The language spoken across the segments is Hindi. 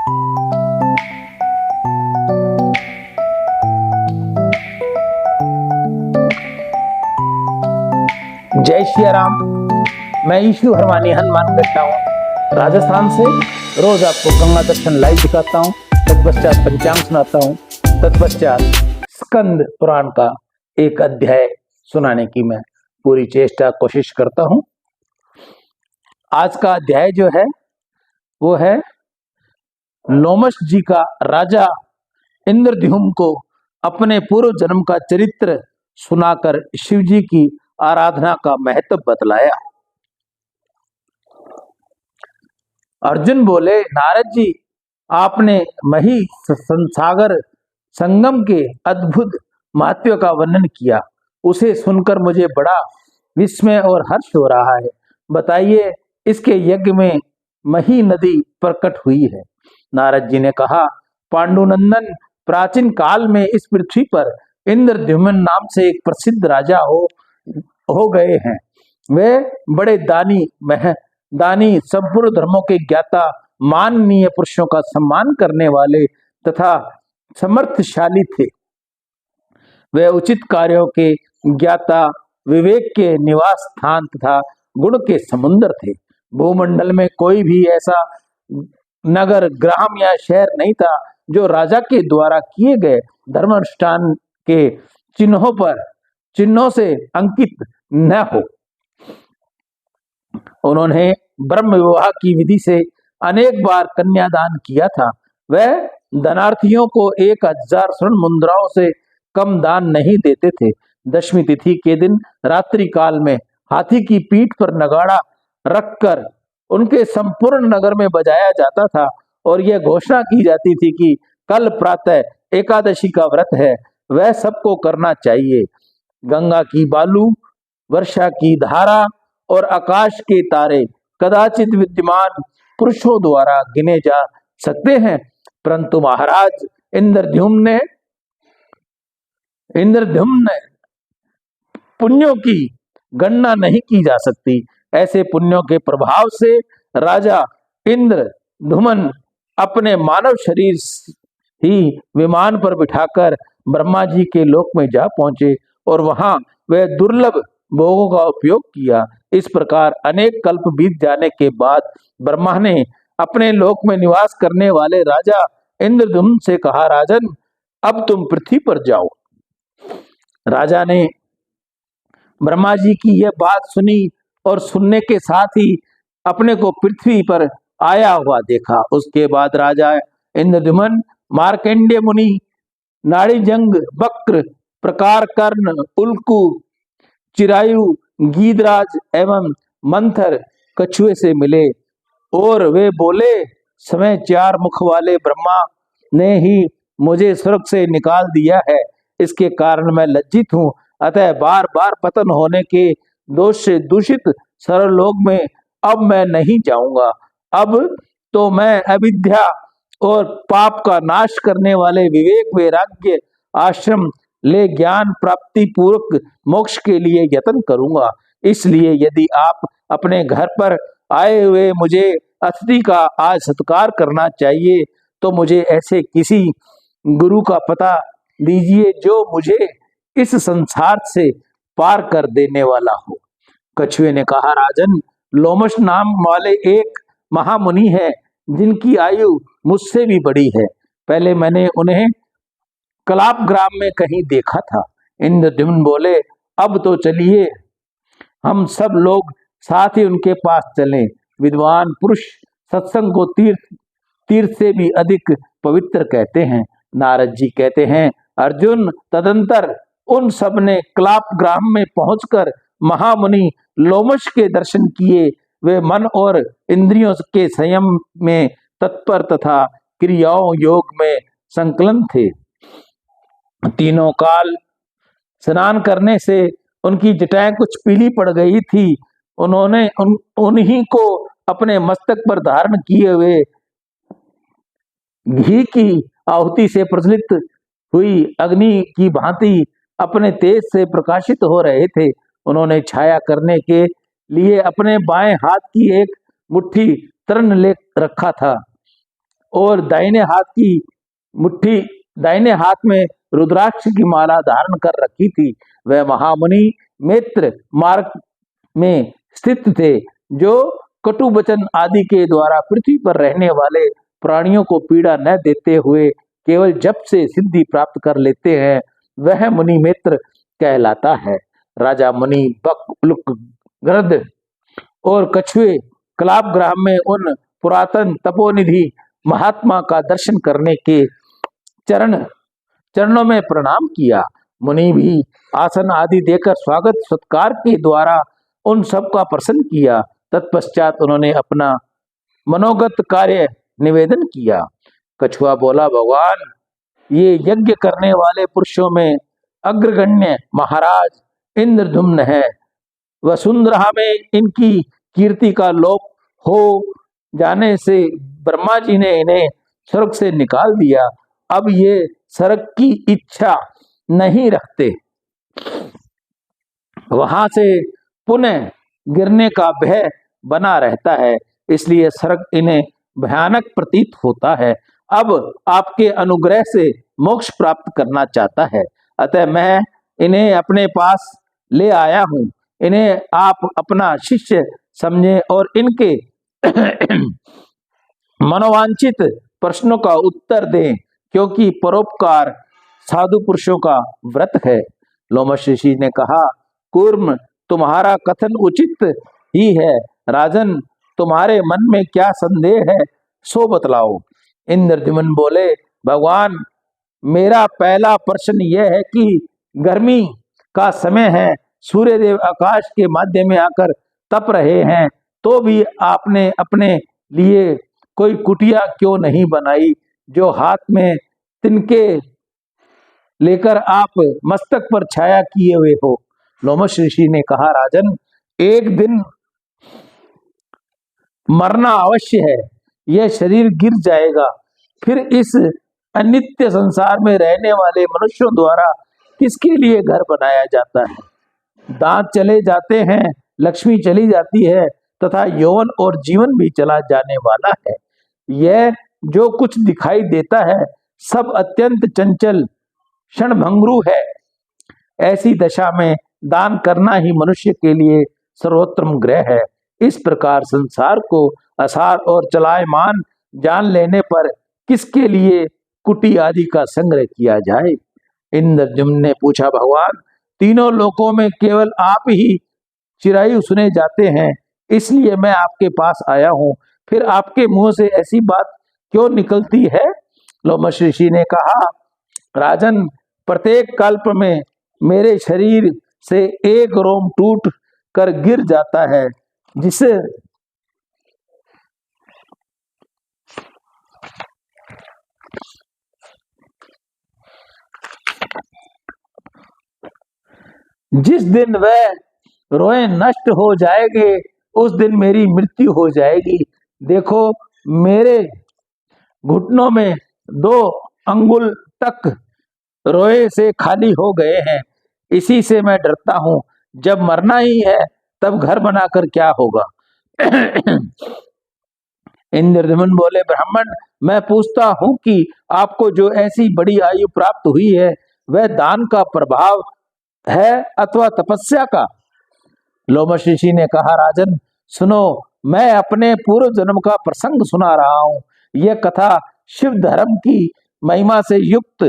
जय श्री राम। मैं ईशु हरवानी हनुमान गट्टा हूँ राजस्थान से। रोज आपको गंगा दर्शन लाइव दिखाता हूँ, तत्पश्चात पंचांग सुनाता हूँ, तत्पश्चात स्कंद पुराण का एक अध्याय सुनाने की मैं पूरी चेष्टा कोशिश करता हूँ। आज का अध्याय जो है वो है लोमश जी का राजा इंद्रद्युम्न को अपने पूर्व जन्म का चरित्र सुनाकर शिव जी की आराधना का महत्व बतलाया। अर्जुन बोले, नारद जी, आपने मही संसागर संगम के अद्भुत महत्व का वर्णन किया। उसे सुनकर मुझे बड़ा विस्मय और हर्ष हो रहा है। बताइए, इसके यज्ञ में मही नदी प्रकट हुई है। नारद जी ने कहा, पांडुनंदन, प्राचीन काल में इस पृथ्वी पर इंद्रद्युम्न नाम से एक प्रसिद्ध राजा हो गए हैं। वे बड़े दानी संपूर्ण धर्मों के ज्ञाता, माननीय पुरुषों का सम्मान करने वाले तथा समर्थशाली थे। वे उचित कार्यों के ज्ञाता, विवेक के निवास स्थान तथा गुण के समुद्र थे। भूमंडल में कोई भी ऐसा नगर, ग्राम या शहर नहीं था जो राजा के द्वारा किए गए धर्मानुष्ठान के चिन्हों से अंकित न हो। उन्होंने ब्रह्म विवाह की विधि से अनेक बार कन्यादान किया था। वह धनार्थियों को 1000 स्वर्ण मुद्राओं से कम दान नहीं देते थे। दशमी तिथि के दिन रात्रि काल में हाथी की पीठ पर नगाड़ा रखकर उनके संपूर्ण नगर में बजाया जाता था और यह घोषणा की जाती थी कि कल प्रातः एकादशी का व्रत है, वह सबको करना चाहिए। गंगा की बालू, वर्षा की धारा और आकाश के तारे कदाचित विद्यमान पुरुषों द्वारा गिने जा सकते हैं, परंतु महाराज इंद्रद्युम्न पुण्यों की गणना नहीं की जा सकती। ऐसे पुण्यों के प्रभाव से राजा इंद्रद्युम्न अपने मानव शरीर ही विमान पर बिठाकर ब्रह्मा जी के लोक में जा पहुंचे और वहां वह दुर्लभ भोगों का उपयोग किया। इस प्रकार अनेक कल्प बीत जाने के बाद ब्रह्मा ने अपने लोक में निवास करने वाले राजा इंद्रद्युम्न से कहा, राजन, अब तुम पृथ्वी पर जाओ। राजा ने ब्रह्मा जी की यह बात सुनी और सुनने के साथ ही अपने को पृथ्वी पर आया हुआ देखा। उसके बाद राजा इंद्रद्युम्न मार्कंडेय मुनि, नाड़ीजंग, वक्र, प्रकार, कर्ण, उल्कू, चिरायु, गीधराज एवं मंथर कछुए से मिले और वे बोले, समय 4 मुख वाले ब्रह्मा ने ही मुझे स्वर्ग से निकाल दिया है। इसके कारण मैं लज्जित हूँ। अतः बार बार पतन होने के दोष से दूषित सरलोक में अब मैं नहीं जाऊंगा। अब तो मैं अविद्या और पाप का नाश करने वाले विवेक वैराग्य आश्रम ले ज्ञान प्राप्ति पूर्वक मोक्ष के लिए यत्न करूंगा। इसलिए यदि आप अपने घर पर आए हुए मुझे अतिथि का आज सत्कार करना चाहिए तो मुझे ऐसे किसी गुरु का पता दीजिए जो मुझे इस संसार से पार कर देने वाला हो। कछुए ने कहा, राजन, लोमश नाम वाले एक महामुनि है जिनकी आयु मुझसे भी बड़ी है। पहले मैंने उन्हें कलाप ग्राम में कहीं देखा था। इंद्रद्युम्न बोले, अब तो चलिए हम सब लोग साथ ही उनके पास चलें। विद्वान पुरुष सत्संग को तीर्थ से भी अधिक पवित्र कहते हैं। नारद जी कहते हैं, अर्जुन, तदंतर उन सब ने कलाप ग्राम में पहुंचकर महामुनि लोमश के दर्शन किए। वे मन और इंद्रियों के संयम में तत्पर तथा क्रियाओं योग में संकलन थे। तीनों काल स्नान करने से उनकी जटाएं कुछ पीली पड़ गई थी। उन्होंने उन्हीं को अपने मस्तक पर धारण किए हुए घी की आहुति से प्रज्वलित हुई अग्नि की भांति अपने तेज से प्रकाशित हो रहे थे। उन्होंने छाया करने के लिए अपने बाएं हाथ की एक मुट्ठी तृण ले रखा था और दाहिने हाथ में रुद्राक्ष की माला धारण कर रखी थी। वह महामुनि मित्र मार्ग में स्थित थे, जो कटु वचन आदि के द्वारा पृथ्वी पर रहने वाले प्राणियों को पीड़ा न देते हुए केवल जप से सिद्धि प्राप्त कर लेते हैं, वह मुनि मित्र कहलाता है। राजा मुनि बक उल्क गृध्र और कछुए कलापग्राम में उन पुरातन तपोनिधि महात्मा का दर्शन करने के चरणों में प्रणाम किया। मुनि भी आसन आदि देकर स्वागत सत्कार के द्वारा उन सब का प्रसन्न किया। तत्पश्चात उन्होंने अपना मनोगत कार्य निवेदन किया। कछुआ बोला, भगवान, ये यज्ञ करने वाले पुरुषों में अग्रगण्य महाराज इंद्रद्युम्न है। वसुंधरा में इनकी कीर्ति का लोप हो जाने से ब्रह्मा जी ने इन्हें स्वर्ग से निकाल दिया। अब ये स्वर्ग की इच्छा नहीं रखते, वहां से पुनः गिरने का भय बना रहता है, इसलिए स्वर्ग इन्हें भयानक प्रतीत होता है। अब आपके अनुग्रह से मोक्ष प्राप्त करना चाहता है, अतः मैं इन्हें अपने पास ले आया हूँ। इन्हें आप अपना शिष्य समझें और इनके मनोवांछित प्रश्नों का उत्तर दें, क्योंकि परोपकार साधु पुरुषों का व्रत है। लोमश ऋषि ने कहा, कूर्म, तुम्हारा कथन उचित ही है। राजन, तुम्हारे मन में क्या संदेह है, सो बतलाओ। इंद्रद्युम्न बोले, भगवान, मेरा पहला प्रश्न यह है कि गर्मी का समय है, सूर्य देव आकाश के माध्यम में आकर तप रहे हैं, तो भी आपने अपने लिए कोई कुटिया क्यों नहीं बनाई, जो हाथ में तिनके लेकर आप मस्तक पर छाया किए हुए हो। लोमश ऋषि ने कहा, राजन, एक दिन मरना अवश्य है, यह शरीर गिर जाएगा, फिर इस अनित्य संसार में रहने वाले मनुष्यों द्वारा किसके लिए घर बनाया जाता है। दांत चले जाते हैं, लक्ष्मी चली जाती है, तथा यौवन और जीवन भी चला जाने वाला है। यह जो कुछ दिखाई देता है सब अत्यंत चंचल क्षणभंगुर है। ऐसी दशा में दान करना ही मनुष्य के लिए सर्वोत्तम ग्रह है। इस प्रकार संसार को असार और चलायमान जान लेने पर किसके लिए कुटी आदि का संग्रह किया जाए। इंद्रद्युम्न ने पूछा, भगवान, तीनों लोकों में केवल आप ही चिरायु सुने जाते हैं, इसलिए मैं आपके पास आया हूँ। फिर आपके मुंह से ऐसी बात क्यों निकलती है। लोमश ऋषि ने कहा, राजन, प्रत्येक कल्प में मेरे शरीर से एक रोम टूट कर गिर जाता है, जिस दिन वह रोए नष्ट हो जाएंगे, उस दिन मेरी मृत्यु हो जाएगी। देखो, मेरे घुटनों में 2 अंगुल तक रोए से खाली हो गए हैं। इसी से मैं डरता हूँ, जब मरना ही है तब घर बनाकर क्या होगा। इंद्रद्युम्न बोले, ब्राह्मण, मैं पूछता हूँ कि आपको जो ऐसी बड़ी आयु प्राप्त हुई है, वह दान का प्रभाव है अथवा तपस्या का। लोमश ऋषि ने कहा, राजन, सुनो, मैं अपने पूर्व जन्म का प्रसंग सुना रहा हूँ। यह कथा शिव धर्म की महिमा से युक्त,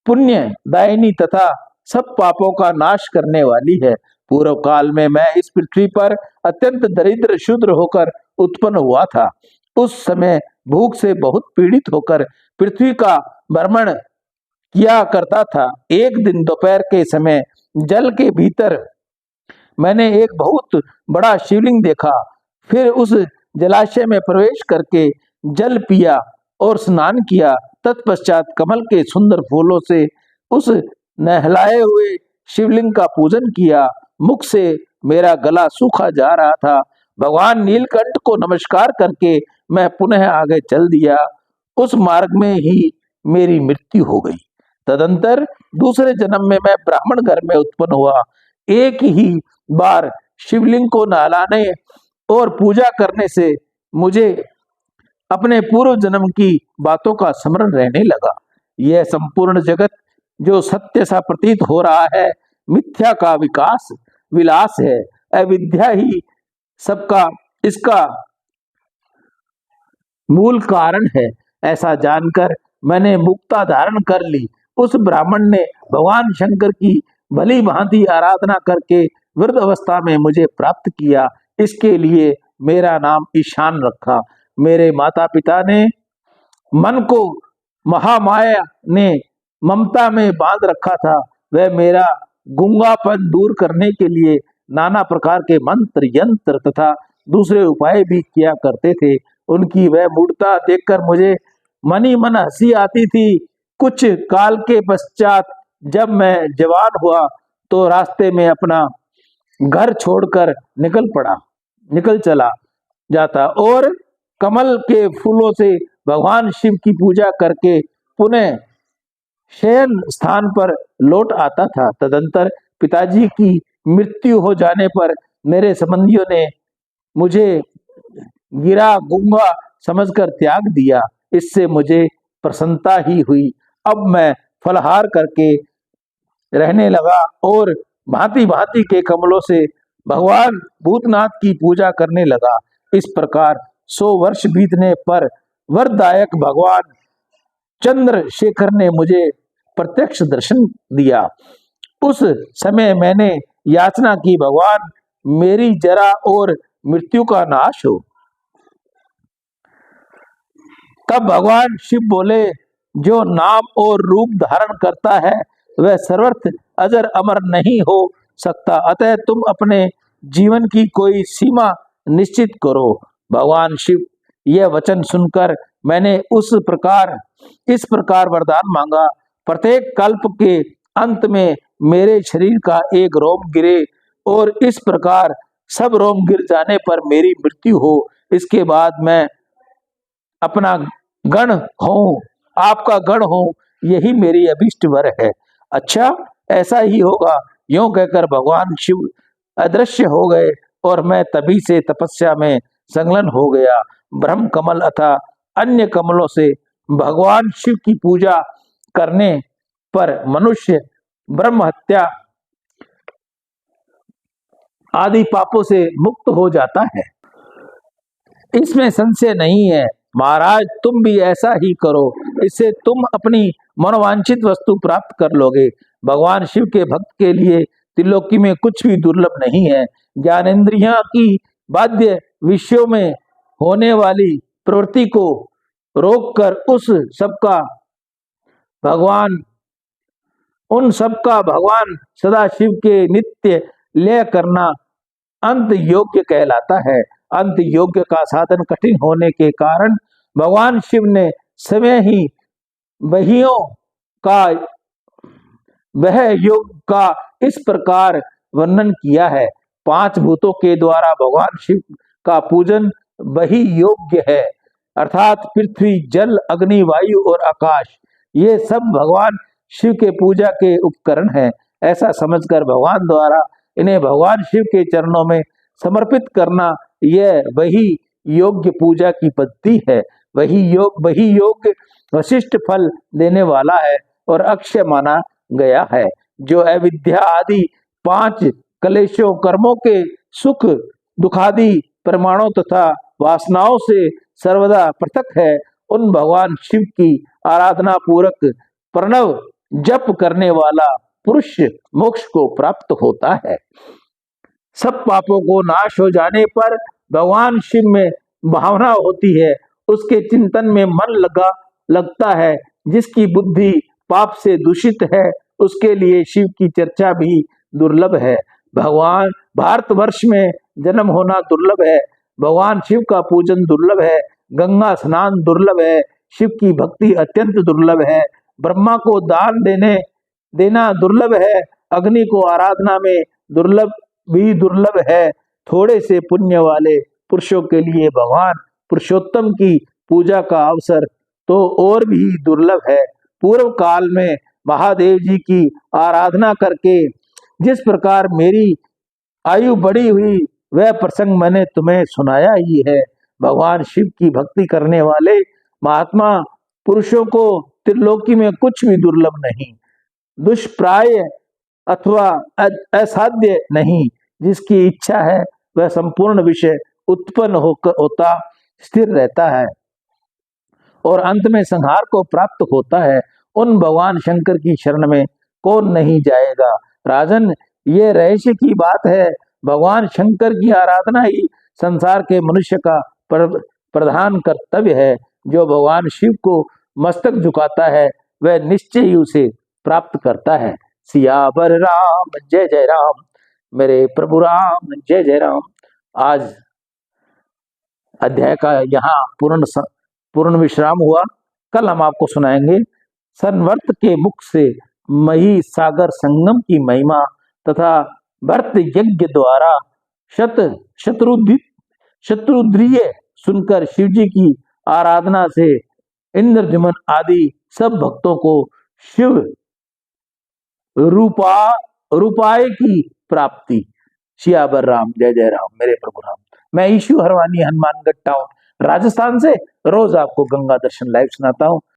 पुण्य दायिनी तथा सब पापों का नाश करने वाली है। पूर्व काल में मैं इस पृथ्वी पर अत्यंत दरिद्र शूद्र होकर उत्पन्न हुआ था। उस समय भूख से बहुत पीड़ित होकर पृथ्वी का भ्रमण किया करता था। एक दिन दोपहर के समय जल के भीतर मैंने एक बहुत बड़ा शिवलिंग देखा। फिर उस जलाशय में प्रवेश करके जल पिया और स्नान किया। तत्पश्चात कमल के सुंदर फूलों से उस नहलाए हुए शिवलिंग का पूजन किया। मुख से मेरा गला सूखा जा रहा था। भगवान नीलकंठ को नमस्कार करके मैं पुनः आगे चल दिया। उस मार्ग में ही मेरी मृत्यु हो गई। तदंतर दूसरे जन्म में मैं ब्राह्मण घर में उत्पन्न हुआ। एक ही बार शिवलिंग को नहलाने और पूजा करने से मुझे अपने पूर्व जन्म की बातों का स्मरण रहने लगा। यह संपूर्ण जगत जो सत्य सा प्रतीत हो रहा है, मिथ्या का विलास है। अविद्या ही सबका इसका मूल कारण है। ऐसा जानकर मैंने मुक्ता धारण कर ली। उस ब्राह्मण ने भगवान शंकर की भली भांति आराधना करके वृद्ध अवस्था में मुझे प्राप्त किया। इसके लिए मेरा नाम ईशान रखा। मेरे माता पिता ने मन को महामाया ने ममता में बांध रखा था। वह मेरा गूंगापन दूर करने के लिए नाना प्रकार के मंत्र यंत्र तथा दूसरे उपाय भी किया करते थे। उनकी वह मूर्ता देखकर मुझे मनी मन हंसी आती थी। कुछ काल के पश्चात जब मैं जवान हुआ तो रास्ते में अपना घर छोड़कर निकल चला जाता और कमल के फूलों से भगवान शिव की पूजा करके पुनः शयन स्थान पर लौट आता था। तदंतर पिताजी की मृत्यु हो जाने पर मेरे संबंधियों ने मुझे गिरा गूंगा समझकर त्याग दिया। इससे मुझे प्रसन्नता ही हुई। अब मैं फलहार करके रहने लगा और भांति भांति के कमलों से भगवान भूतनाथ की पूजा करने लगा। इस प्रकार 100 वर्ष बीतने पर वरदायक भगवान चंद्रशेखर ने मुझे प्रत्यक्ष दर्शन दिया। उस समय मैंने याचना की, भगवान मेरी जरा और मृत्यु का नाश हो। तब भगवान शिव बोले, जो नाम और रूप धारण करता है वह सर्वत्र अजर अमर नहीं हो सकता। अतः तुम अपने जीवन की कोई सीमा निश्चित करो। भगवान शिव यह वचन सुनकर मैंने इस प्रकार वरदान मांगा, प्रत्येक कल्प के अंत में मेरे शरीर का एक रोम गिरे और इस प्रकार सब रोम गिर जाने पर मेरी मृत्यु हो। इसके बाद मैं अपना गण हूँ, आपका गण हूँ, यही मेरी अभिष्ट वर है। अच्छा, ऐसा ही होगा। यूं कहकर भगवान शिव अदृश्य हो गए और मैं तभी से तपस्या में संलग्न हो गया। ब्रह्म कमल अथवा अन्य कमलों से भगवान शिव की पूजा करने पर मनुष्य ब्रह्म हत्या आदि पापों से मुक्त हो जाता है, इसमें संशय नहीं है। महाराज, तुम भी ऐसा ही करो, इससे तुम अपनी मनोवांछित वस्तु प्राप्त कर लोगे। भगवान शिव के भक्त के लिए त्रिलोकी में कुछ भी दुर्लभ नहीं है। ज्ञानेंद्रियां की बाध्य विषयों में होने वाली प्रवृत्ति को रोककर उन सबका भगवान सदाशिव के नित्य लय करना अंत योग्य कहलाता है। अंत योग्य का साधन कठिन होने के कारण भगवान शिव ने स्वयं ही वह योग का इस प्रकार वर्णन किया है। 5 भूतों के द्वारा भगवान शिव का पूजन वही योग्य है, अर्थात पृथ्वी, जल, अग्नि, वायु और आकाश। ये सब भगवान शिव के पूजा के उपकरण हैं। ऐसा समझकर भगवान द्वारा इन्हें भगवान शिव के चरणों में समर्पित करना, यह वही योग्य पूजा की पद्धति है। वही योग वशिष्ठ फल देने वाला है और अक्षय माना गया है, जो अविद्या आदि 5 क्लेशों, कर्मों के सुख दुखादि प्रमाणों तथा वासनाओं से सर्वदा पृथक है। उन भगवान शिव की आराधना पूर्वक प्रणव जप करने वाला पुरुष मोक्ष को प्राप्त होता है। सब पापों को नाश हो जाने पर भगवान शिव में भावना होती है, उसके चिंतन में मन लगता है। जिसकी बुद्धि पाप से दूषित है उसके लिए शिव की चर्चा भी दुर्लभ है। भगवान भारतवर्ष में जन्म होना दुर्लभ है। भगवान शिव का पूजन दुर्लभ है। गंगा स्नान दुर्लभ है। शिव की भक्ति अत्यंत दुर्लभ है। ब्रह्मा को दान देना दुर्लभ है। अग्नि को आराधना में दुर्लभ है। थोड़े से पुण्य वाले पुरुषों के लिए भगवान पुरुषोत्तम की पूजा का अवसर तो और भी दुर्लभ है। पूर्व काल में महादेव जी की आराधना करके जिस प्रकार मेरी आयु बढ़ी हुई, वह प्रसंग मैंने तुम्हें सुनाया ही है। भगवान शिव की भक्ति करने वाले महात्मा पुरुषों को त्रिलोकी में कुछ भी दुर्लभ नहीं, दुष्प्राय अथवा असाध्य नहीं। जिसकी इच्छा है वह संपूर्ण विषय उत्पन्न होता स्थिर रहता है और अंत में संहार को प्राप्त होता है। उन भगवान शंकर की शरण में कौन नहीं जाएगा। राजन, ये रहस्य की बात है। भगवान शंकर की आराधना ही संसार के मनुष्य का प्रधान कर्तव्य है। जो भगवान शिव को मस्तक झुकाता है वह निश्चय ही उसे प्राप्त करता है। सियावर राम जय जय राम, मेरे प्रभु राम जय जय राम। आज अध्याय का यहाँ पूर्ण विश्राम हुआ। कल हम आपको सुनाएंगे संवर्त के मुख से मही सागर संगम की महिमा तथा भरत यज्ञ द्वारा शत्रुद्रिय सुनकर शिवजी की आराधना से इंद्रद्युम्न आदि सब भक्तों को शिव रूपाय की प्राप्ति। सियावर राम जय जय राम, मेरे प्रभु राम। मैं ईशु हरवानी हनुमानगढ़ टाउन राजस्थान से रोज आपको गंगा दर्शन लाइव सुनाता हूँ।